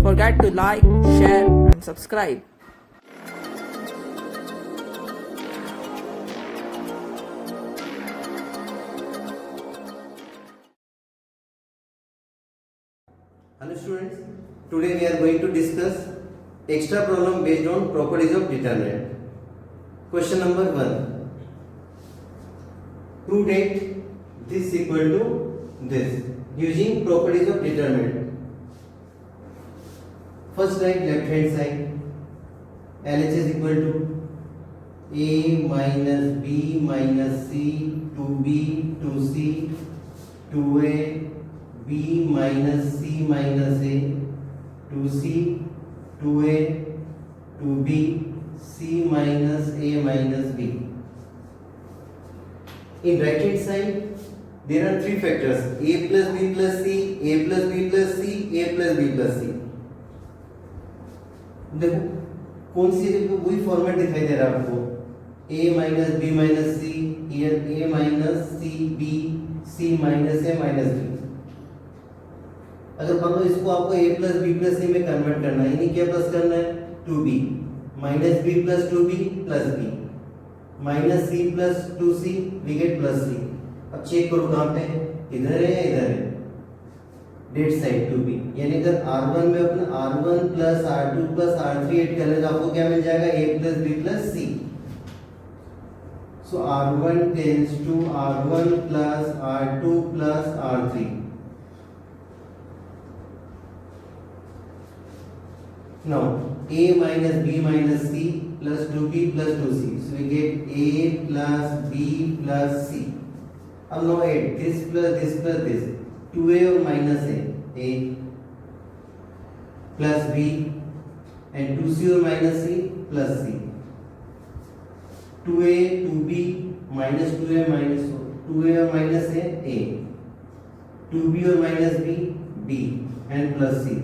forget to like, share and subscribe. Hello students, today we are going to discuss extra problem based on properties of determinant. Question number 1. Prove that this is equal to this using properties of determinant. First write left hand side. LH is equal to A minus B minus C 2B 2C 2A B minus C minus A 2C 2A 2B C minus A minus B. In right hand side there are three factors A plus B plus C, A plus B plus C, A plus B plus C. देखो कौन सी वही format दिखाई दे रहा है आपको A minus B minus C, A minus C B, C minus A minus B. अगर मान लो इसको आपको A plus B plus C में कन्वर्ट करना है, यानी क्या प्लस करना है 2b minus B plus 2b plus B minus C plus 2c we get plus C. अब चेक करो कहाँ पे इधर है या इधर है, डेट साइड 2b, यानी अगर r1 में अपना r1 plus r2 plus r3 add करें तो आपको क्या मिल जाएगा a plus b plus c. So r1 tends to r1 plus r2 plus r3. Now a minus b minus c plus 2b plus 2c, so we get a plus b plus c. अब now add this plus this 2a और minus a plus b and 2c और minus c plus c. 2a 2b minus 2a minus 2a और minus a 2b और minus b and plus c.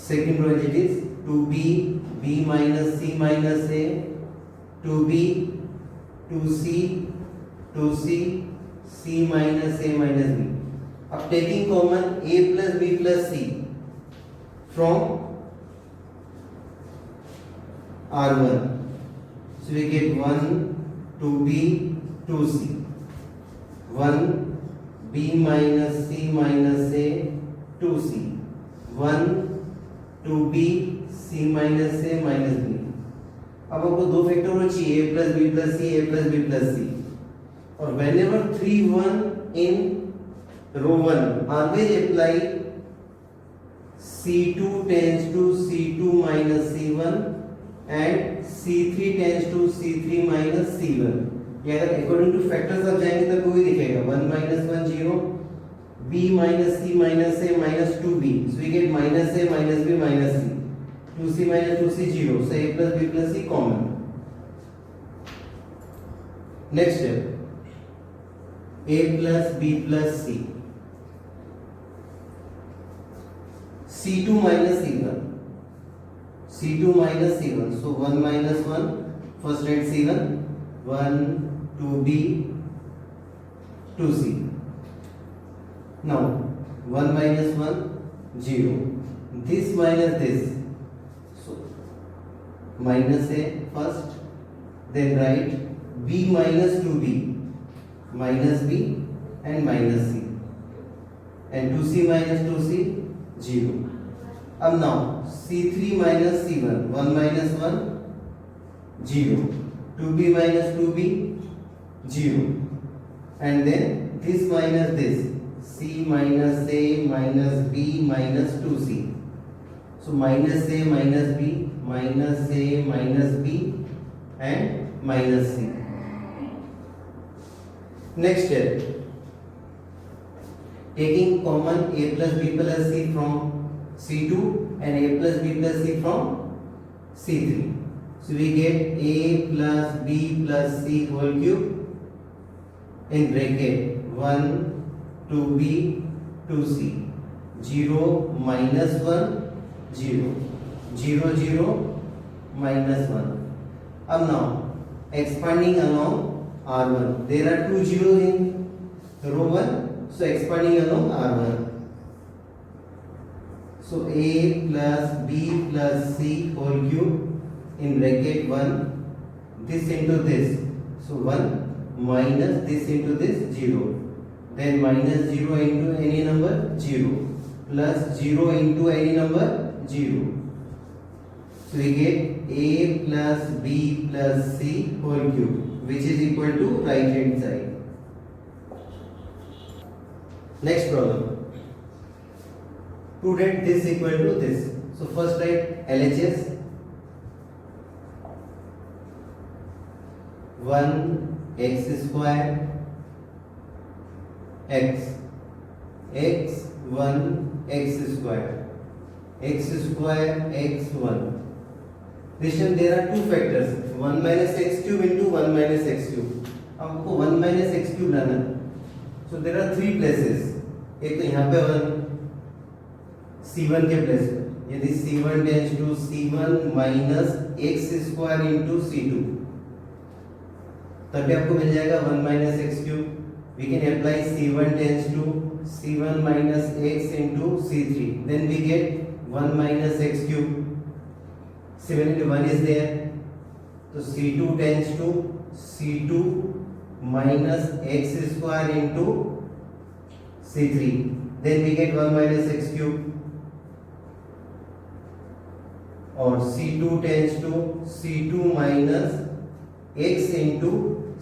Second row it is 2b b minus c minus a 2b 2c 2c c minus a minus b. अब taking common a plus b plus c from r1, so we get 1 2b 2c 1 b minus c minus a 2c 1 2b c minus a minus b. अब आपको दो factor चाहिए a plus b plus c, a plus b plus c. और whenever 3 1 in row 1 always apply c2 tends to c2 minus c1 and c3 tends to c3 minus c1. ये अगर according to factors आप जाएंगे तब कोई दिखेगा 1 minus 1 0 b minus c minus a minus 2b, so we get minus a minus b minus c 2c minus 2c 0, so a plus b plus c common. Next step a plus b plus c c2 minus c1 c2 minus c1, so 1 minus 1 first write c1 1 2b 2c. Now 1 minus 1 0, this minus this, so minus a first, then write b minus 2b minus b and minus c and 2c minus 2c 0. अब now c3 minus c1 1 minus 1 0 2b minus 2b 0 and then this minus this c minus a minus b minus 2c, so minus a minus b minus a minus b and minus c. Next step taking common a plus b plus c from c2 and a plus b plus c from c3, so we get a plus b plus c whole cube in bracket 1 2b 2c 0 minus 1 0 0 0 minus 1. अब now expanding along r1, there are two zeros in row 1, so expanding along r1, So a plus b plus c whole cube in bracket 1, this into this, so 1 minus this into this 0, then minus 0 into any number 0 plus 0 into any number 0. So we get a plus b plus c whole cube, which is equal to right hand side. Next problem. Prove that this equal to this. So first write LHS. 1 x square x 1 x square x1. This time there are two factors, 1 minus x cube into 1 minus x cube. अब आपको 1 minus x cube लाना है. So there are three places. एक तो यहाँ पे 1 c1 के place पे, यदि c1 tends to c1 minus x square into c2, तब आपको मिल जाएगा 1 minus x cube. We can apply c1 tends to c1 minus x into c3, then we get 1 minus x cube. 7 into 1 is there, तो c2 tends to c2 minus x square into c3, then we get 1 minus x cube. और c2 tends to c2 minus x into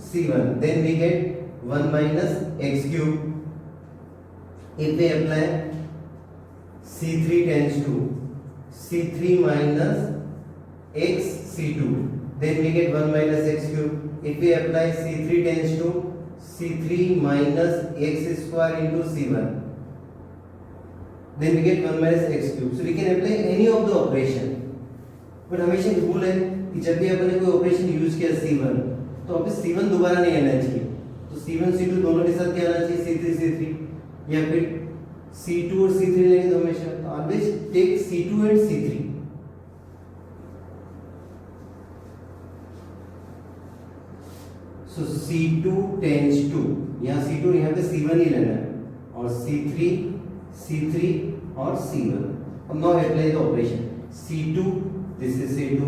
c1, then we get 1 minus x cube. If we apply c3 tends to c3 minus x c2, then we get 1 minus x cube. If we apply c3 tends to c3 minus x square into c1, then we get 1 minus x cube. So we can apply any of the operation. But हमेशा rule है कि जब भी अपने कोई operation use किया c1, तो वापस c1 दोबारा नहीं आना चाहिए. तो c1 c2 दोनों के साथ क्या आना चाहिए, c3 c3, या फिर c2 और c3 लेंगे तो हमेशा always take c2 and c3. So c2 tends to, यहाँ c2 यहाँ पे c1 ही लेना है, और c3 और c1. अब now apply the operation. c2, this is c2,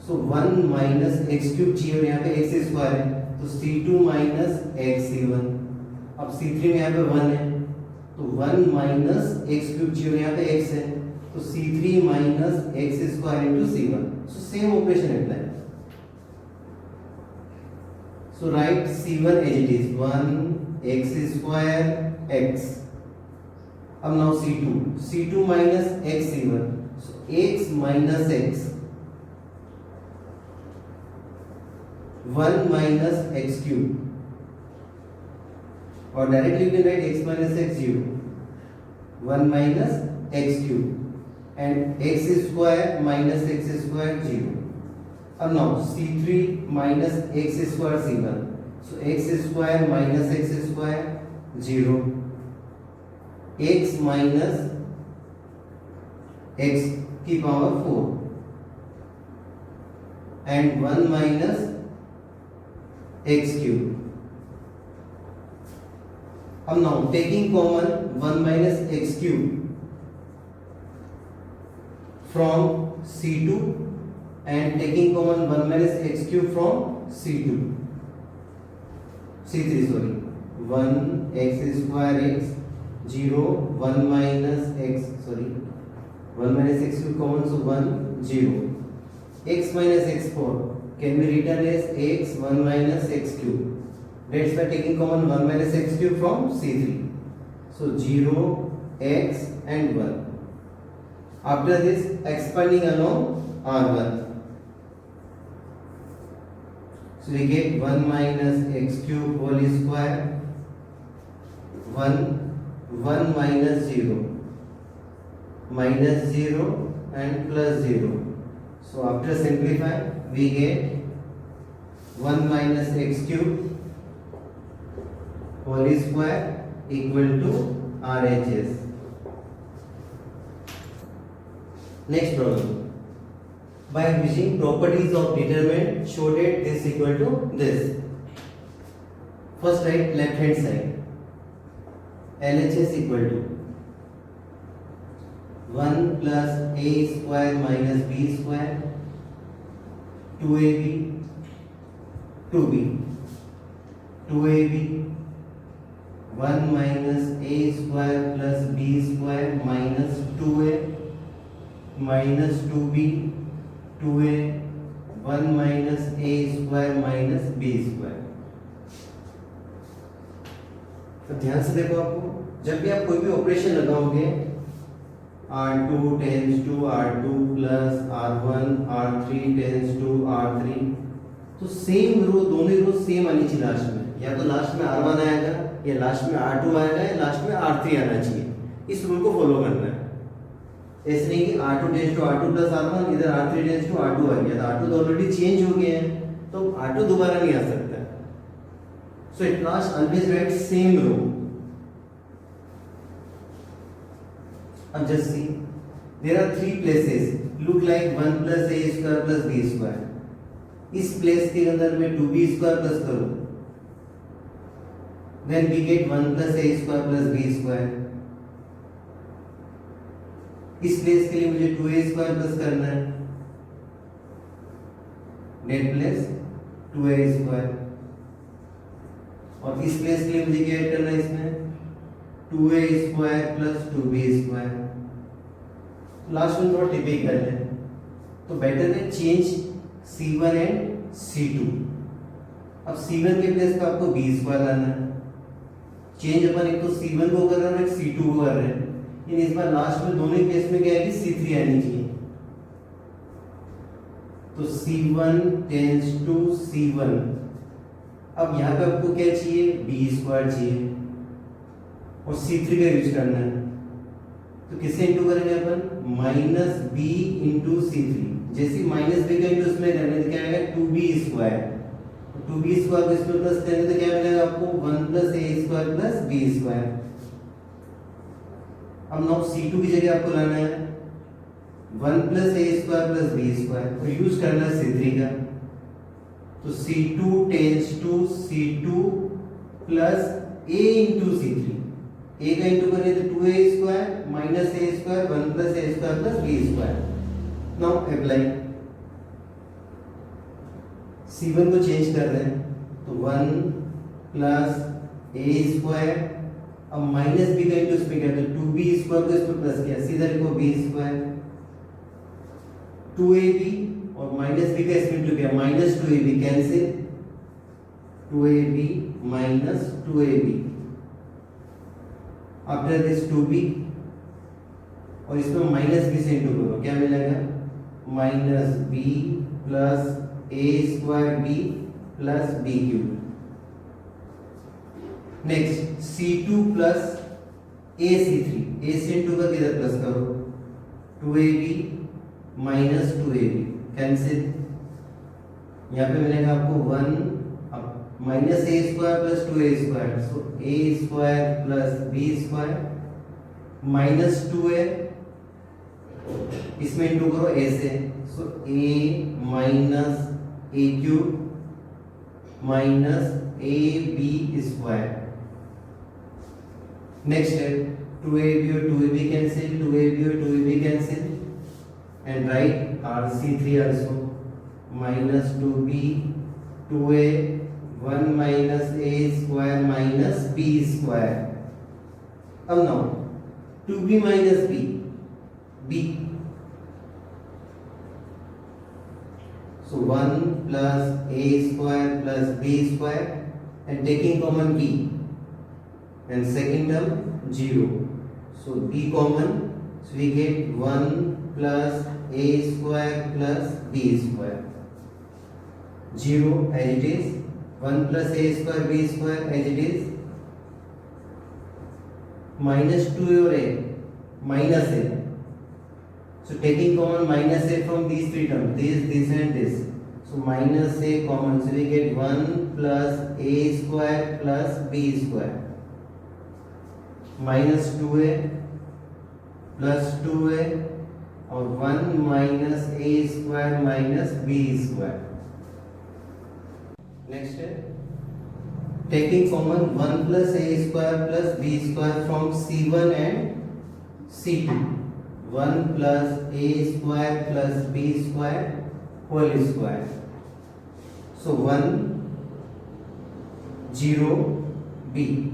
so 1 minus x cube चाहिए और यहाँ पे x स्क्वायर है, तो c2 माइनस x c1. अब c3 में यहाँ पे 1 है, तो 1 माइनस x क्यूब चाहिए और यहाँ पे x है, तो c3 minus x square into c1. So same operation apply. So right c1 as it is 1 x square x. अब now c2 minus x c1, so x minus x, 1 minus x cube, or directly you can write x minus x 0, 1 minus x cube and x square minus x square 0. अब now c3 minus x square c1, so x square minus x square 0, x minus x की power 4 and 1 minus x cube. अब now taking common 1 minus x cube from c2 and taking common 1 minus x cube from c3 sorry, 1 x square x 0, 1 minus x, sorry, 1 minus x cube common, so 1 0, x minus x4 can be written as x 1 minus x cube. That's why taking common 1 minus x cube from c3, so 0, x and 1. After this, expanding along r1, so we get 1 minus x cube whole square, 1 minus 0 and plus 0. So after simplify, we get 1 minus x cube whole square equal to RHS. Next problem. By using properties of determinant, show that this equal to this. First write left hand side. LHS equal to 1 plus a square minus b square, 2ab, 2b, 2ab, 1 minus a square plus b square minus 2a minus 2b, 2a, 1 minus a square minus b square। तो ध्यान से देखो, आपको जब भी आप कोई भी ऑपरेशन लगाओगे, R2 tends to R2 plus R1 R3 tends to R3, तो सेम रो, दोनों रो सेम आनी चाहिए लास्ट में, या तो लास्ट में R1 आएगा या लास्ट में R2 आएगा या लास्ट में R3 आना चाहिए। इस रूल को फॉलो करना है। ऐसे नहीं कि R2 tends to R2 plus R1, इधर R3 tends to R2 आ गया, तो R2 तो ऑलरेडी चेंज हो गया है, तो R2 दोबारा नहीं आ सकता। So at last always write same row. अब just see, there are three places look like 1 plus a square plus b square। इस प्लेस के अंदर मैं 2b square प्लस करूं, then we get 1 plus a square plus b square। इस place के लिए मुझे 2a square प्लस करना है, नेट प्लेस 2a square, और इस प्लेस के लिए मुझे क्या ऐड करना है, इसमें 2a square plus 2b square। Last one थोड़ा टिपिकल है, तो बेटर है चेंज C1 एंड C2। अब C1 के प्लेस पे आपको b स्क्वायर लाना है, चेंज अपन एक तो C1 को कर रहे हैं, एक C2 को कर रहे हैं, इन इस बार लास्ट में दोनों केस में क्या है कि C3 आनी चाहिए। तो C1 tends to C1। अब यहाँ पे आपको क्या चाहिए, b स्क्वायर चाहिए, और C3 का यूज करना है, तो किससे इंटू करेंगे अपन, माइनस बी इंटू C3। जैसे माइनस बी का इंटू उसमें करने तो क्या आएगा, 2b स्क्वायर, 2b स्क्वायर को इसमें प्लस करेंगे तो क्या मिलेगा आपको, 1 plus a square plus b square. अब नाउ C2 की जगह आपको लाना है 1 plus a square plus b square, और यूज करना है C3 का, तो C2 tends to C2 plus a into C3। a का इंटू करें तो 2a square minus a square 1 plus a square plus b square. Now apply, C1 को change कर रहे हैं, तो 1 प्लस a स्क्वायर, अब माइनस b का इंटू इसमें क्या, तो 2b स्क्वायर को इसमें प्लस किया, सीधा लिखो b स्क्वायर, 2ab और माइनस b का इसमें इंटू किया, minus 2ab cancel, 2ab minus 2ab, after this 2b, और इसमें माइनस b से इंटू करो, क्या मिलेगा, minus b plus a square b plus b cube. Next C2 plus a C3, a से इंटू करके इधर प्लस करो, 2ab माइनस 2ab कैंसिल, यहाँ पे मिलेगा आपको 1 minus a square plus 2a square, so a square plus b square minus 2a, इसमें into करो a से, सो a माइनस a cube minus a b square. Next है 2ab और 2ab कैंसिल, 2ab और 2ab cancel, and write R C3 also, minus 2b 2a 1 minus a square minus b square. अब now 2b माइनस b, b, so 1 plus a square plus b square, and taking common b, and second term 0, so b common, so we get 1 plus a square plus b square, 0 as it is, 1 plus a square b square as it is, minus 2a or a, minus a, so taking common minus a from these three terms, this and this, so minus a common, so we get 1 plus a square plus b square, minus 2a plus 2a, और 1 minus a square minus b square। Next है taking common 1 plus a square plus b square from C1 and C2, 1 plus a square plus b square whole square. So 1 0 b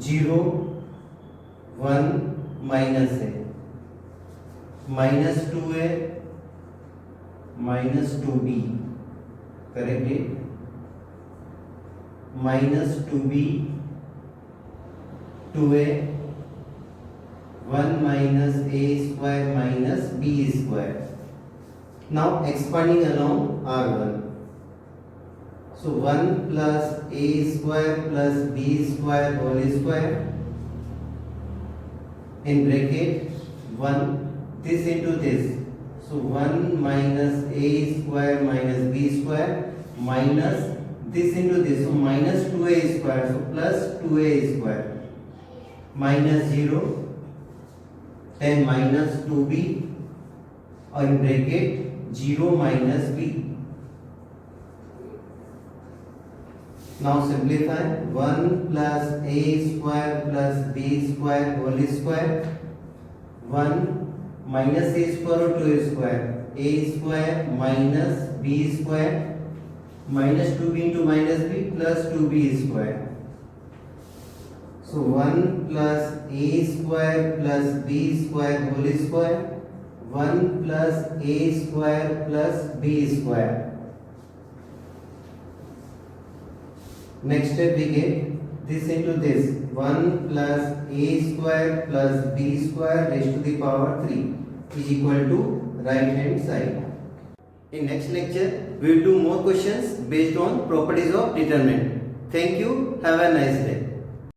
0 1 minus a minus 2a minus 2b, correct it, minus 2b 2a 1 minus a square minus b square. Now expanding along R1. So 1 plus a square plus b square whole square in bracket 1 this into this. So 1 minus a square minus b square minus this into this. So minus 2a square. So plus 2a square minus 0 then minus 2b or in bracket 0 minus b. Now simplify 1 plus a square plus b square whole square 1 minus a square or 2a square, a square minus b square minus 2b into minus b plus 2b square. So 1 plus a square plus b square whole square 1 plus a square plus b square. Next step we get this into this 1 plus a square plus b square raised to the power 3 is equal to right hand side. In next lecture we will do more questions based on properties of determinant. Thank you. Have a nice day.